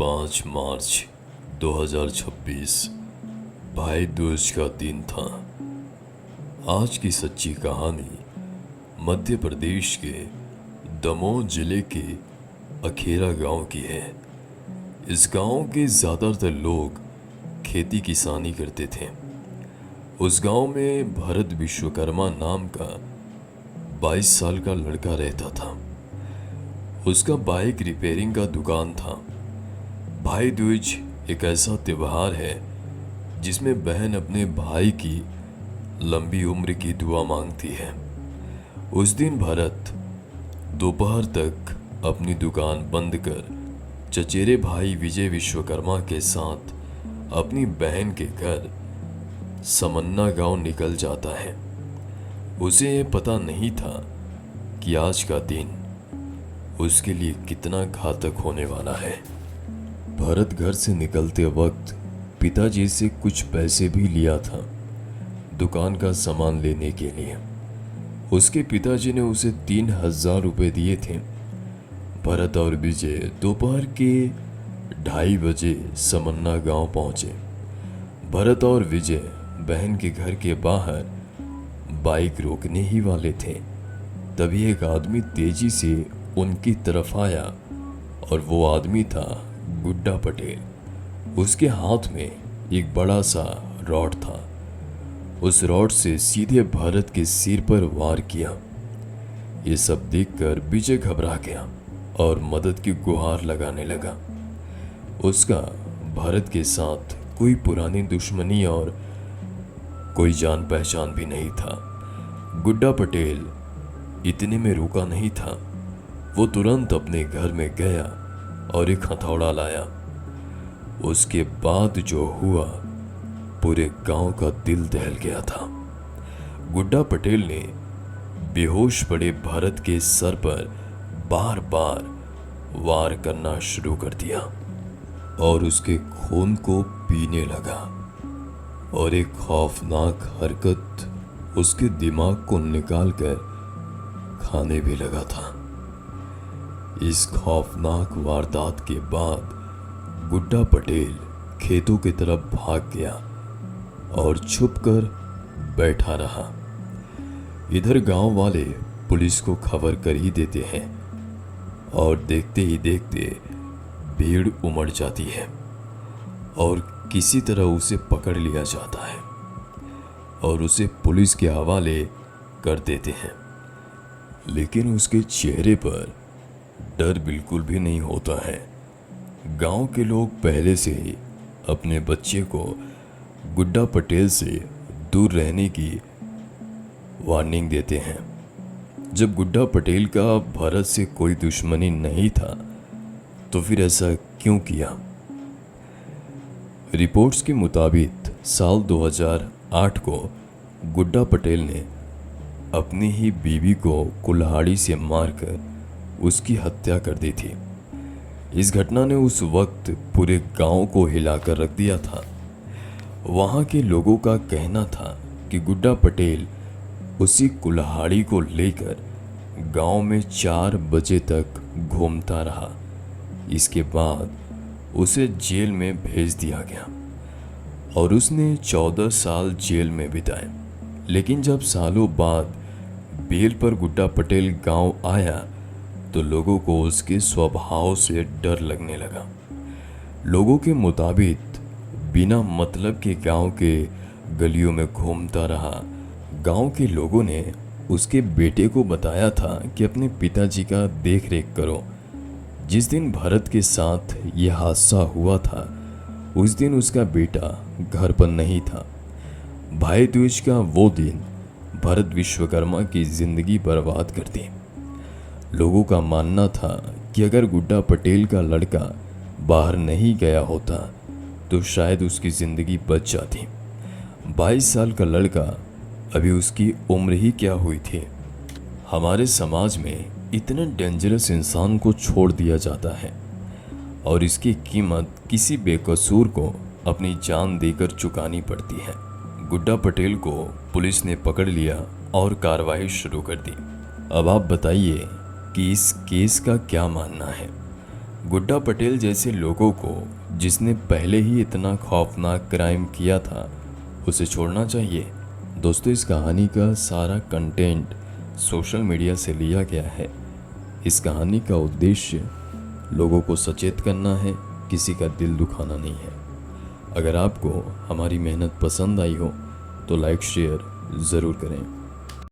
5 मार्च 2026 भाई दूज का दिन था। आज की सच्ची कहानी मध्य प्रदेश के दमोह जिले के अखेरा गांव की है। इस गांव के ज़्यादातर लोग खेती किसानी करते थे। उस गांव में भरत विश्वकर्मा नाम का 22 साल का लड़का रहता था। उसका बाइक रिपेयरिंग का दुकान था। भाई दूज एक ऐसा त्योहार है जिसमें बहन अपने भाई की लंबी उम्र की दुआ मांगती है। उस दिन भरत दोपहर तक अपनी दुकान बंद कर चचेरे भाई विजय विश्वकर्मा के साथ अपनी बहन के घर समन्ना गांव निकल जाता है। उसे ये पता नहीं था कि आज का दिन उसके लिए कितना घातक होने वाला है। भरत घर से निकलते वक्त पिताजी से कुछ पैसे भी लिया था दुकान का सामान लेने के लिए। उसके पिताजी ने उसे 3,000 रुपये दिए थे। भरत और विजय दोपहर के 2:30 बजे समन्ना गांव पहुंचे। भरत और विजय बहन के घर के बाहर बाइक रोकने ही वाले थे, तभी एक आदमी तेजी से उनकी तरफ आया और वो आदमी था गुड्डा पटेल। उसके हाथ में एक बड़ा सा रॉड था। उस रॉड से सीधे भरत के सिर पर वार किया। ये सब देखकर विजय घबरा गया और मदद की गुहार लगाने लगा। उसका भरत के साथ कोई पुरानी दुश्मनी और कोई जान पहचान भी नहीं था। गुड्डा पटेल इतने में रुका नहीं था। वो तुरंत अपने घर में गया और एक हथौड़ा लाया। उसके बाद जो हुआ पूरे गांव का दिल दहल गया था। गुड्डा पटेल ने बेहोश पड़े भरत के सर पर बार बार वार करना शुरू कर दिया और उसके खून को पीने लगा और एक खौफनाक हरकत उसके दिमाग को निकालकर खाने भी लगा था। इस खौफनाक वारदात के बाद गुड्डा पटेल खेतों की तरफ भाग गया और छुपकर बैठा रहा। इधर गांव वाले पुलिस को खबर कर ही देते हैं और देखते ही देखते भीड़ उमड़ जाती है और किसी तरह उसे पकड़ लिया जाता है और उसे पुलिस के हवाले कर देते हैं। लेकिन उसके चेहरे पर डर बिल्कुल भी नहीं होता है। गांव के लोग पहले से ही अपने बच्चे को गुड्डा पटेल से दूर रहने की वार्निंग देते हैं। जब गुड्डा पटेल का भरत से कोई दुश्मनी नहीं था तो फिर ऐसा क्यों किया? रिपोर्ट्स के मुताबिक साल 2008 को गुड्डा पटेल ने अपनी ही बीवी को कुल्हाड़ी से मारकर उसकी हत्या कर दी थी। इस घटना ने उस वक्त पूरे गांव को हिलाकर रख दिया था। वहां के लोगों का कहना था कि गुड्डा पटेल उसी कुल्हाड़ी को लेकर गांव में 4 बजे तक घूमता रहा। इसके बाद उसे जेल में भेज दिया गया और उसने 14 साल जेल में बिताए। लेकिन जब सालों बाद बेल पर गुड्डा पटेल गांव आया तो लोगों को उसके स्वभाव से डर लगने लगा। लोगों के मुताबिक बिना मतलब के गांव के गलियों में घूमता रहा। गांव के लोगों ने उसके बेटे को बताया था कि अपने पिताजी का देख रेख करो। जिस दिन भरत के साथ यह हादसा हुआ था उस दिन उसका बेटा घर पर नहीं था। भाई दूज का वो दिन भरत विश्वकर्मा की जिंदगी बर्बाद कर दी। लोगों का मानना था कि अगर गुड्डा पटेल का लड़का बाहर नहीं गया होता तो शायद उसकी जिंदगी बच जाती। 22 साल का लड़का, अभी उसकी उम्र ही क्या हुई थी। हमारे समाज में इतने डेंजरस इंसान को छोड़ दिया जाता है और इसकी कीमत किसी बेकसूर को अपनी जान देकर चुकानी पड़ती है। गुड्डा पटेल को पुलिस ने पकड़ लिया और कार्रवाई शुरू कर दी। अब आप बताइए कि इस केस का क्या मानना है? गुड्डा पटेल जैसे लोगों को, जिसने पहले ही इतना खौफनाक क्राइम किया था, उसे छोड़ना चाहिए। दोस्तों, इस कहानी का सारा कंटेंट सोशल मीडिया से लिया गया है। इस कहानी का उद्देश्य लोगों को सचेत करना है, किसी का दिल दुखाना नहीं है। अगर आपको हमारी मेहनत पसंद आई हो तो लाइक शेयर ज़रूर करें।